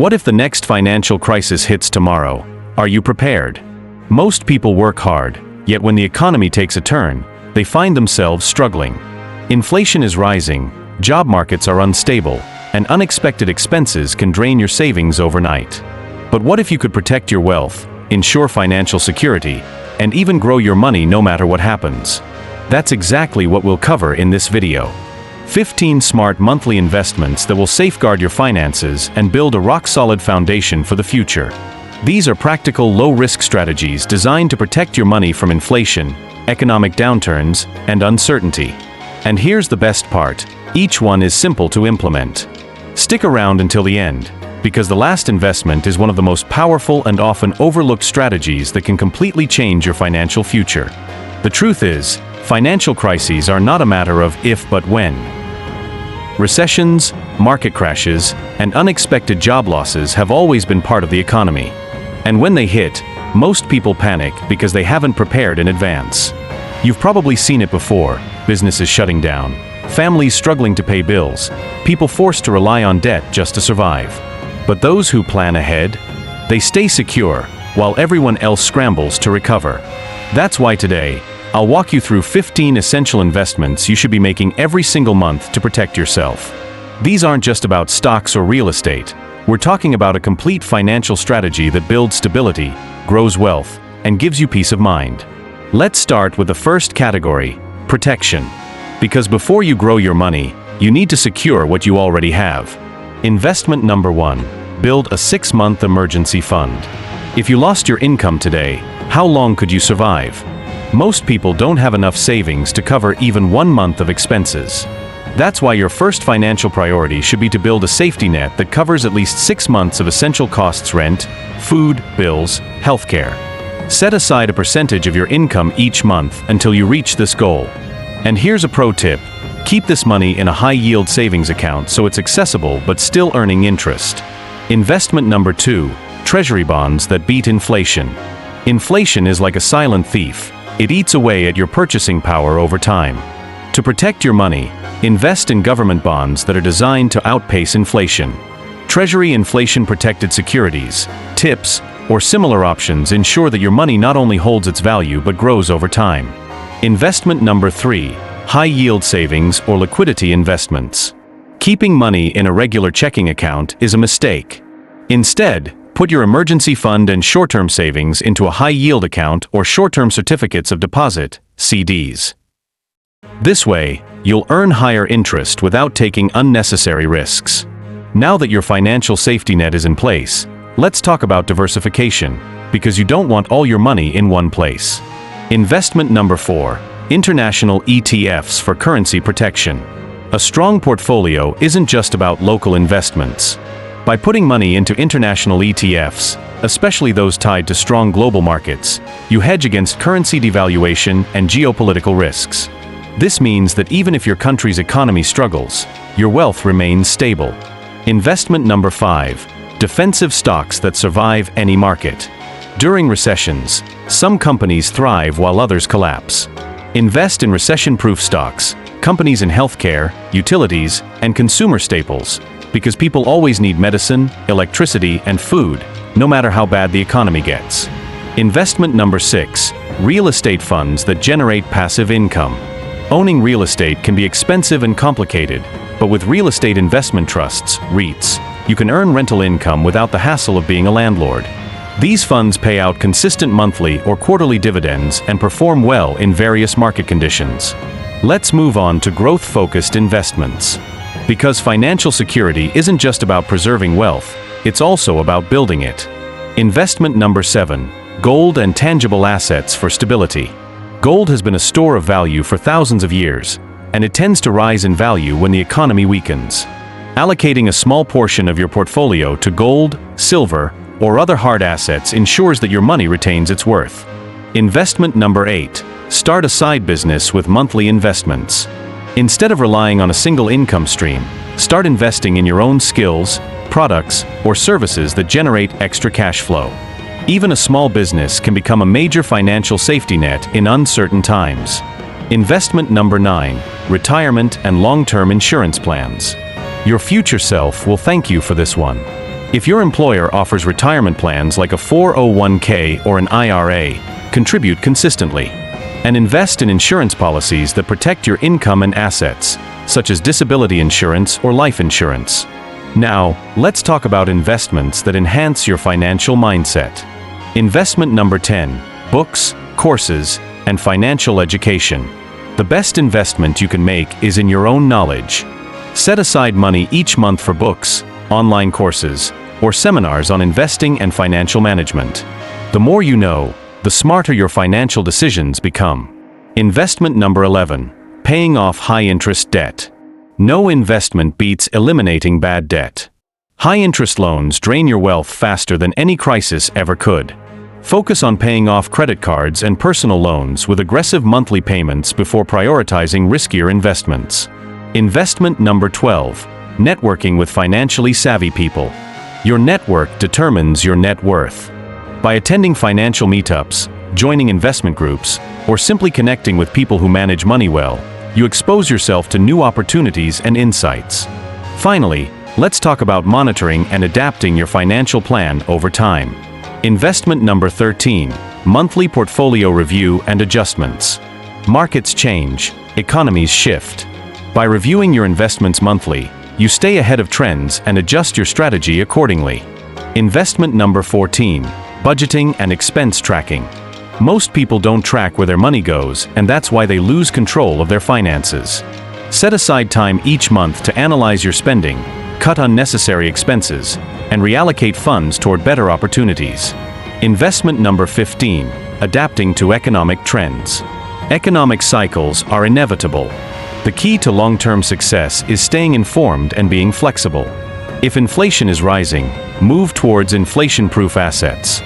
What if the next financial crisis hits tomorrow? Are you prepared? Most people work hard, yet when the economy takes a turn, they find themselves struggling. Inflation is rising, job markets are unstable, and unexpected expenses can drain your savings overnight. But what if you could protect your wealth, ensure financial security, and even grow your money no matter what happens? That's exactly what we'll cover in this video. 15 smart monthly investments that will safeguard your finances and build a rock-solid foundation for the future. These are practical, low-risk strategies designed to protect your money from inflation, economic downturns, and uncertainty. And here's the best part: each one is simple to implement. Stick around until the end, because the last investment is one of the most powerful and often overlooked strategies that can completely change your financial future. The truth is, financial crises are not a matter of if but when. Recessions, market crashes, and unexpected job losses have always been part of the economy. And when they hit, most people panic because they haven't prepared in advance. You've probably seen it before: businesses shutting down, families struggling to pay bills, people forced to rely on debt just to survive. But those who plan ahead, they stay secure, while everyone else scrambles to recover. That's why today, I'll walk you through 15 essential investments you should be making every single month to protect yourself. These aren't just about stocks or real estate. We're talking about a complete financial strategy that builds stability, grows wealth, and gives you peace of mind. Let's start with the first category: protection. Because before you grow your money, you need to secure what you already have. Investment number 1: build a 6-month emergency fund. If you lost your income today, how long could you survive? Most people don't have enough savings to cover even 1 month of expenses. That's why your first financial priority should be to build a safety net that covers at least 6 months of essential costs: rent, food, bills, healthcare. Set aside a percentage of your income each month until you reach this goal. And here's a pro tip: keep this money in a high-yield savings account so it's accessible but still earning interest. Investment number 2: treasury bonds that beat inflation. Inflation is like a silent thief. It eats away at your purchasing power over time. To protect your money, invest in government bonds that are designed to outpace inflation. Treasury inflation-protected securities, TIPS, or similar options ensure that your money not only holds its value but grows over time. Investment number 3: high-yield savings or liquidity investments. Keeping money in a regular checking account is a mistake. Instead, put your emergency fund and short-term savings into a high-yield account or short-term certificates of deposit, CDs. This way, you'll earn higher interest without taking unnecessary risks. Now that your financial safety net is in place, let's talk about diversification, because you don't want all your money in one place. Investment number 4: international ETFs for currency protection. A strong portfolio isn't just about local investments. By putting money into international ETFs, especially those tied to strong global markets, you hedge against currency devaluation and geopolitical risks. This means that even if your country's economy struggles, your wealth remains stable. Investment number 5: defensive stocks that survive any market. During recessions, some companies thrive while others collapse. Invest in recession-proof stocks, companies in healthcare, utilities, and consumer staples, because people always need medicine, electricity, and food, no matter how bad the economy gets. Investment number 6: real estate funds that generate passive income. Owning real estate can be expensive and complicated, but with real estate investment trusts, REITs, you can earn rental income without the hassle of being a landlord. These funds pay out consistent monthly or quarterly dividends and perform well in various market conditions. Let's move on to growth-focused investments. Because financial security isn't just about preserving wealth, it's also about building it. Investment number 7: gold and tangible assets for stability. Gold has been a store of value for thousands of years, and it tends to rise in value when the economy weakens. Allocating a small portion of your portfolio to gold, silver, or other hard assets ensures that your money retains its worth. Investment number 8: start a side business with monthly investments. Instead of relying on a single income stream, start investing in your own skills, products, or services that generate extra cash flow. Even a small business can become a major financial safety net in uncertain times. Investment number 9: retirement and long-term insurance plans. Your future self will thank you for this one. If your employer offers retirement plans like a 401k or an IRA, contribute consistently. And invest in insurance policies that protect your income and assets, such as disability insurance or life insurance. Now, let's talk about investments that enhance your financial mindset. Investment number 10, books, courses, and financial education. The best investment you can make is in your own knowledge. Set aside money each month for books, online courses, or seminars on investing and financial management. The more you know, the smarter your financial decisions become. Investment number 11, paying off high-interest debt. No investment beats eliminating bad debt. High-interest loans drain your wealth faster than any crisis ever could. Focus on paying off credit cards and personal loans with aggressive monthly payments before prioritizing riskier investments. Investment number 12, networking with financially savvy people. Your network determines your net worth. By attending financial meetups, joining investment groups, or simply connecting with people who manage money well, you expose yourself to new opportunities and insights. Finally, let's talk about monitoring and adapting your financial plan over time. Investment number 13, monthly portfolio review and adjustments. Markets change, economies shift. By reviewing your investments monthly, you stay ahead of trends and adjust your strategy accordingly. Investment number 14, budgeting and expense tracking. Most people don't track where their money goes, and that's why they lose control of their finances. Set aside time each month to analyze your spending, cut unnecessary expenses, and reallocate funds toward better opportunities. Investment number 15, adapting to economic trends. Economic cycles are inevitable. The key to long-term success is staying informed and being flexible. If inflation is rising, move towards inflation-proof assets.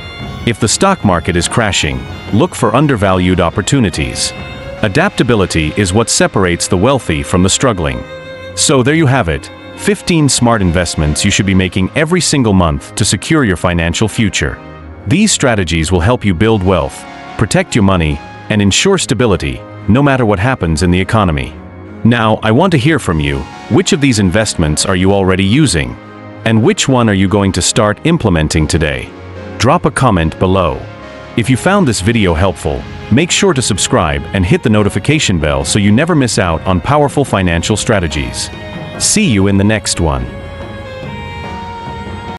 If the stock market is crashing, look for undervalued opportunities. Adaptability is what separates the wealthy from the struggling. So there you have it, 15 smart investments you should be making every single month to secure your financial future. These strategies will help you build wealth, protect your money, and ensure stability, no matter what happens in the economy. Now, I want to hear from you. Which of these investments are you already using? And which one are you going to start implementing today? Drop a comment below. If you found this video helpful, make sure to subscribe and hit the notification bell so you never miss out on powerful financial strategies. See you in the next one.